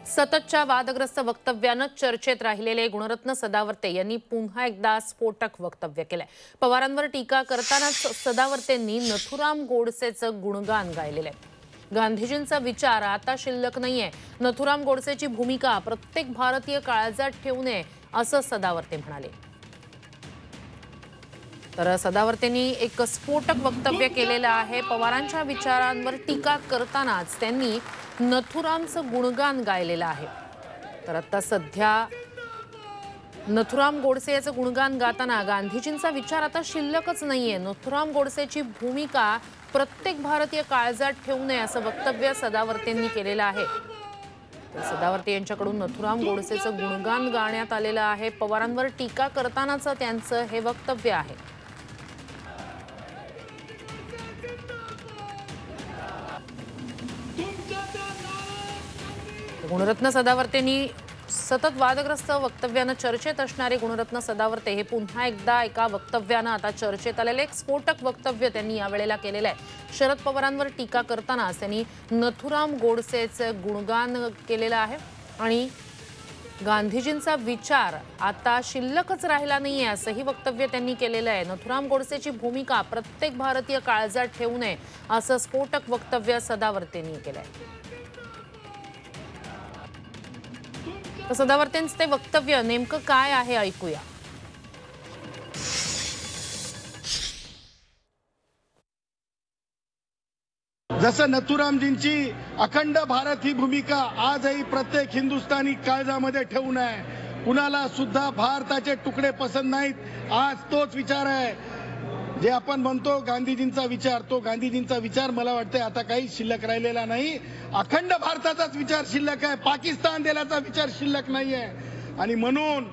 सततच्या वादग्रस्त वक्तव्यानं चर्चेत राहिलेले गुणरत्न सदावर्ते यांनी पुन्हा एकदा स्फोटक वक्तव्य केलंय। पवारांवर टीका करतानाच सदावर्तेंनी नथुराम गोडसेचं गुणगान गायलेलं आहे। गांधीजींचा विचार आता शिल्लक नाहीये, नथुराम गोडसेची भूमिका प्रत्येक भारतीय काळजात ठेवू नये असं सदावर्ते म्हणाले। तर सदावर्तेंनी एक स्फोटक वक्तव्य केलेलं आहे। पवारांच्या विचारांवर टीका करतानाच त्यांनी नथुरामचं गुणगान गायलेलं आहे। तर आता सध्या नथुराम गोडसे याचं गुणगान गाताना गांधीजींचा विचार आता शिल्लकच नाहीये, नथुराम गोडसेची भूमिका प्रत्येक भारतीय काळजात ठेवू नये असं वक्तव्य सदावर्तेंनी केलेलं आहे। सदावर्ते यांच्याकडून नथुराम गोडसेचं गुणगान गाण्यात आलेलं आहे। पवारांवर टीका करतानाच त्यांचं हे वक्तव्य आहे। गुणरत्न सदावर्तेंनी सतत वादग्रस्त वक्तव्यानं चर्चेत असणारे गुणरत्न सदावर्ते हे पुन्हा एकदा एका वक्तव्यानं आता चर्चेत आलेले एक स्फोटक वक्तव्य त्यांनी यावेळेला केलेलं आहे। शरद पवारांवर टीका करताना त्यांनी नथुराम गोडसेचं गुणगान केलेलं आहे आणि गांधीजींचा विचार आता शिल्लकच राहिला नाहीये असंही वक्तव्य त्यांनी केलेलं आहे। नथुराम गोडसेची भूमिका प्रत्येक भारतीय काळजात ठेवू नये असं स्फोटक वक्तव्य सदावर्तेंनी केलंय। तर सदावर्तेंचं ते वक्तव्य नेमकं काय आहे ऐकूया। जसं नथुरामजींची अखंड भारत ही भूमिका आजही प्रत्येक हिंदुस्थानी काळजामध्ये ठेवून आहे। कुणाला सुद्धा भारताचे तुकडे पसंत नाहीत। आज तोच विचार आहे जे आपण म्हणतो गांधीजींचा विचार, तो गांधीजींचा विचार मला वाटतं आता काही शिल्लक राहिलेला नाही। अखंड भारताचाच विचार शिल्लक आहे, पाकिस्तान देण्याचा विचार शिल्लक नाहीये। आणि म्हणून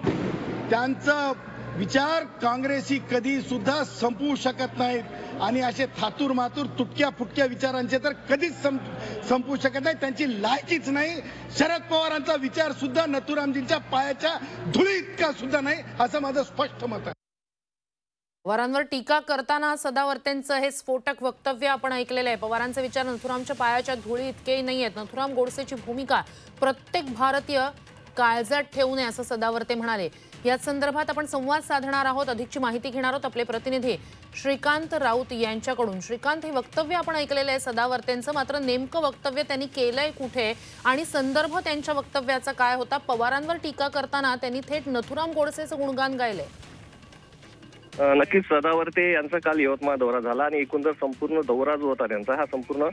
त्यांचा विचार काँग्रेसी कधी सुद्धा संपवू शकत नाहीत आणि असे थातूर मातूर तुटक्या फुटक्या विचारांचे तर कधीच संपवू शकत नाही, त्यांची लायकीच नाही। शरद पवारांचा विचार सुद्धा नथुरामजींच्या पायाच्या धुळी इतका सुद्धा नाही असं माझं स्पष्ट मत आहे। पवारांवर टीका करताना सदावर्तेंचं हे स्फोटक वक्तव्य आपण ऐकलेलं आहे। पवारांचे विचार नथुरामच्या पायाच्या धुळी इतकेही नाहीयेत, नथुराम गोडसेची भूमिका प्रत्येक भारतीय काळजात ठेवू नये असं सदावर्ते म्हणाले। या संदर्भात आपण संवाद साधणार आहोत, अधिकची माहिती घेणार आहोत आपले प्रतिनिधी श्रीकांत राऊत यांच्याकडून। श्रीकांत, हे वक्तव्य आपण ऐकलेलं आहे सदावर्तेंचं, मात्र नेमकं वक्तव्य त्यांनी केलंय कुठे आणि संदर्भ त्यांच्या वक्तव्याचा काय होता? पवारांवर टीका करताना त्यांनी थेट नथुराम गोडसेचं गुणगान गायलंय। नक्कीच सदावर्ते यांचा काल यवतमाळ दौरा झाला आणि एकूण संपूर्ण दौरा जो होता त्यांचा हा संपूर्ण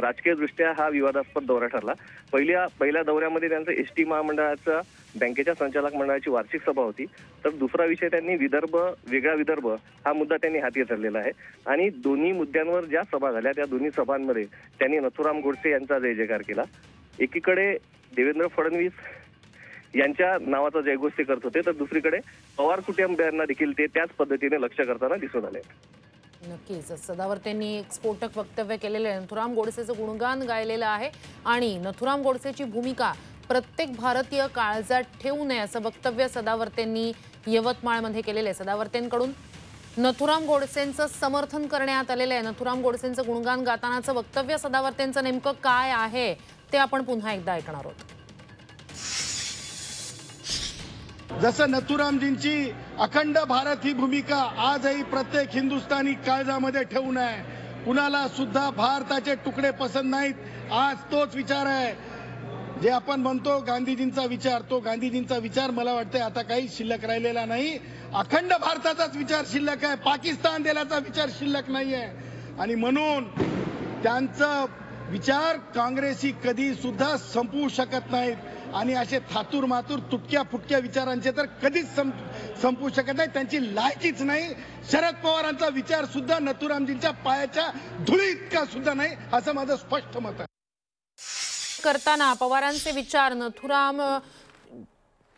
राजकीय दृष्ट्या हा विवादास्पद दौरा ठरला। पहिल्या दौऱ्यामध्ये त्यांचं एसटी महामंडळाचा बँकेच्या संचालक मंडळाची वार्षिक सभा होती, तर दुसरा विषय त्यांनी वेगळा विदर्भ हा मुद्दा त्यांनी हाती धरलेला आहे। आणि दोन्ही मुद्द्यांवर ज्या सभा झाल्या त्या दोन्ही सभांमध्ये त्यांनी नथुराम गोडसे यांचा जय जयकार केला। एकीकडे देवेंद्र फडणवीस यांच्या नावाचा जयघोष करत होते, तर दुसरीकडे पवार कुटुंबियांना देखील ते त्याच पद्धतीने लक्ष करताना दिसून आले। नक्कीच सदावर्तेंनी एक स्फोटक वक्तव्य केलेलं आहे, नथुराम गोडसेचं गुणगान गायलेलं आहे आणि नथुराम गोडसेची भूमिका प्रत्येक भारतीय काळजात ठेवू नये असं वक्तव्य सदावर्तेंनी यवतमाळमध्ये केलेलं आहे। सदावर्तेंकडून नथुराम गोडसेंचं समर्थन करण्यात आलेलं आहे। नथुराम गोडसेंचं गुणगान गातानाचं वक्तव्य सदावर्तेंचं नेमकं काय आहे ते आपण पुन्हा एकदा ऐकणार आहोत। जसं नथुरामजींची अखंड भारत ही भूमिका आजही प्रत्येक हिंदुस्थानी काळजामध्ये ठेवून आहे। कुणाला सुद्धा भारताचे तुकडे पसंत नाहीत। आज तोच विचार आहे जे आपण म्हणतो गांधीजींचा विचार, तो गांधीजींचा विचार मला वाटतं आता काही शिल्लक राहिलेला नाही। अखंड भारताचाच विचार शिल्लक आहे, पाकिस्तान देण्याचा विचार शिल्लक नाहीये। आणि म्हणून त्यांचा विचार काँग्रेसी कधी सुद्धा संपवू शकत नाहीत आणि असे थातूर मातूर तुटक्या फुटक्या विचारांचे तर कधीच संपवू शकत नाही, त्यांची लायकीच नाही। शरद पवारांचा विचार सुद्धा नथुरामजींच्या पायाच्या धुळी इतका सुद्धा नाही असं माझं स्पष्ट मत आहे। करताना पवारांचे विचार नथुराम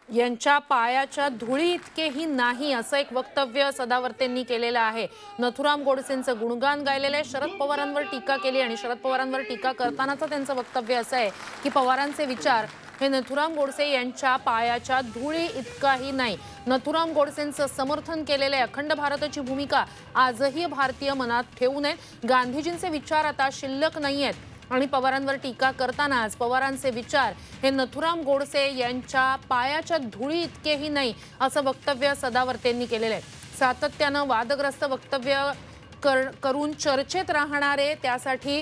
यांच्या पायाच्या धुळी इतकेही नाही असं एक वक्तव्य सदावर्तेंनी केलेलं आहे। नथुराम गोडसेंचं गुणगान गायलेलं आहे, शरद पवारांवर टीका केली आणि शरद पवारांवर टीका करतानाचं त्यांचं वक्तव्य असं आहे की पवारांचे विचार हे नथुराम गोडसे यांच्या पायाच्या धुळी इतकाही नाही। नथुराम गोडसेंचं समर्थन केलेले अखंड भारताची भूमिका आजही भारतीय मनात ठेवू नये। गांधीजींचे विचार आता शिल्लक नाहीयेत, आणि पवारांवर टीका करतानाच पवारांचे विचार हे नथुराम गोडसे यांच्या पायाच्या धुळी इतकेही नाही असं वक्तव्य सदावर्तेंनी केलेलं आहे. सातत्यानं वादग्रस्त वक्तव्य करून चर्चेत राहणारे, त्यासाठी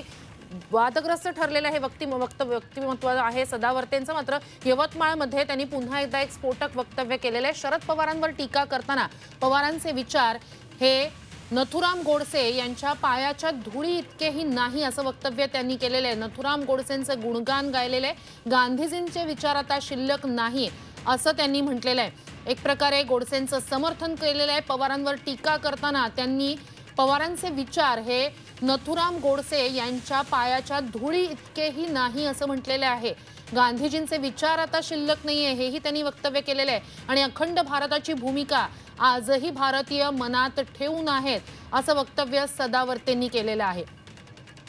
वादग्रस्त ठरलेलं हे व्यक्तिमत्व आहे सदावर्तेंचं. मात्र यवतमाळमध्ये त्यांनी पुन्हा एकदा एक स्फोटक वक्तव्य केलेलं आहे. शरद पवारांवर टीका करताना पवारांचे विचार हे नथुराम गोडसे यांच्या पायाच्या धुळी इतकेही नाही असं वक्तव्य त्यांनी केलेलं आहे. नथुराम गोडसेंचं गुणगान गायलेलं आहे. गांधीजींचे विचार आता शिल्लक नाही असं त्यांनी म्हटलेलं आहे. एक प्रकारे गोडसेंचं समर्थन केलेलं आहे. पवारांवर टीका करताना त्यांनी पवारांचे विचार हे नथुराम गोडसे यांच्या पायाच्या धुळी इतकेही नाही असं म्हटलेले आहे. गांधीजींचे विचार आता शिल्लक नाहीये हेही त्यांनी वक्तव्य केलेले आहे. आणि अखंड भारताची भूमिका आजही भारतीय मनात ठेवून आहेत असं वक्तव्य सदावर्तेंनी केलेलं आहे.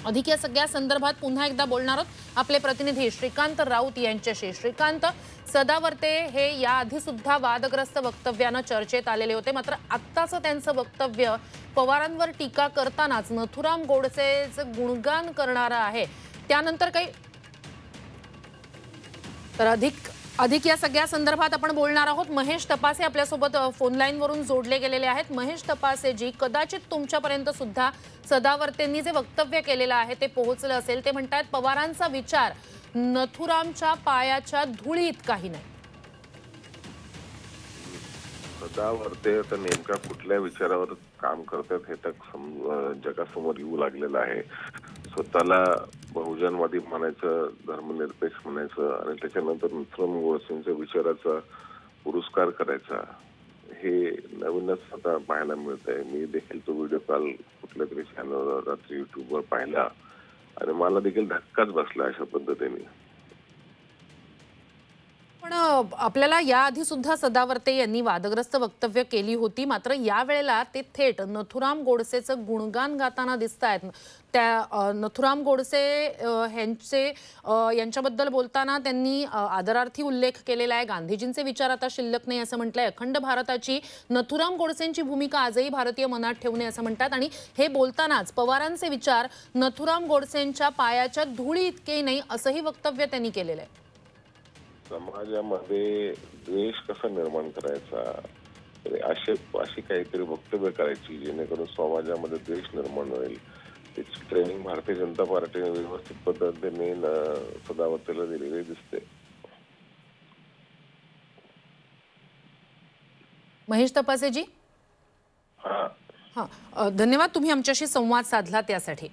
अधिक या सगळ्या संदर्भात पुन्हा एकदा बोलणार आहोत आपले प्रतिनिधी श्रीकांत राऊत यांच्याशी. श्रीकांत, सदावर्ते हे याआधी सुद्धा वादग्रस्त वक्तव्यानं चर्चेत आलेले होते. मात्र आत्ताचं त्यांचं वक्तव्य पवारांवर टीका करतानाच नथुराम गोडसेचं गुणगान करणारं आहे. त्यानंतर काही तर अधिक या सगळ्या संदर्भात आपण बोलणार आहोत. महेश तपासे आपल्यासोबत फोन लाईनवरून जोडले गेलेले आहेत. महेश तपासेजी, कदाचित तुमच्यापर्यंत सुद्धा सदावर्तेंनी जे वक्तव्य केलेलं आहे ते पोहोचलं असेल. ते म्हणतात पवारांचा विचार नथुरामच्या पायाच्या धुळी इतकाही नाही. सदावर्ते तर नेमका कुठल्या विचारावर काम करतात हे तर जगासमोर येऊ लागलेलं आहे. स्वतःला बहुजनवादी म्हणायचं, धर्मनिरपेक्ष म्हणायचं आणि त्याच्यानंतर नथुराम गोडसेंच्या विचाराचा पुरस्कार करायचा, हे नवीनच आता पाहायला मिळत आहे. मी देखील तो व्हिडिओ काल कुठल्या तरी चॅनलवर रात्री युट्यूबवर पाहिला आणि मला देखील धक्काच बसला अशा पद्धतीने. पण आपल्याला याआधी सुद्धा सदावर्ते यांनी वादग्रस्त वक्तव्य केली होती. मात्र यावेळेला ते थेट नथुराम गोडसेचं गुणगान गाताना दिसत आहेत. त्या नथुराम गोडसे यांच्याबद्दल बोलताना त्यांनी आदरार्थी उल्लेख केलेला आहे. गांधीजींचे विचार आता शिल्लक नाही असं म्हटलंय. अखंड भारताची नथुराम गोडसेंची भूमिका आजही भारतीय मनात ठेवणे असं म्हणतात. आणि हे बोलतानाच पवारांचे विचार नथुराम गोडसेंच्या पायाच्या धुळी इतकेही नाही असंही वक्तव्य त्यांनी केलेलं आहे. समाजामध्ये द्वेष कसा निर्माण करायचा, अशी काहीतरी वक्तव्य करायची जेणेकरून समाजामध्ये द्वेष निर्माण होईल. त्याची ट्रेनिंग भारतीय जनता पार्टीने व्यवस्थित पद्धतीने सदावर्तेला दिलेली दिसते. महेश तपासेजी, धन्यवाद, तुम्ही आमच्याशी संवाद साधला त्यासाठी.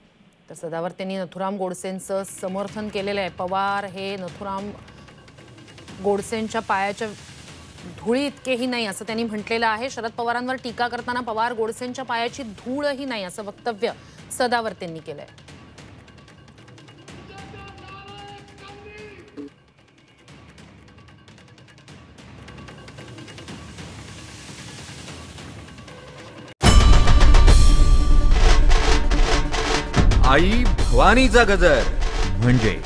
तर सदावर्तेंनी नथुराम गोडसेंचं समर्थन केलेलं आहे. पवार हे नथुराम गोडसेंच्या पायाच्या धुळी इतकेही नाही असं त्यांनी म्हटलेलं आहे. शरद पवारांवर टीका करताना पवार गोडसेंच्या पायाची धूळही नाही असं वक्तव्य सदावर्तेंनी केलंय. आई भवानीचा गजर म्हणजे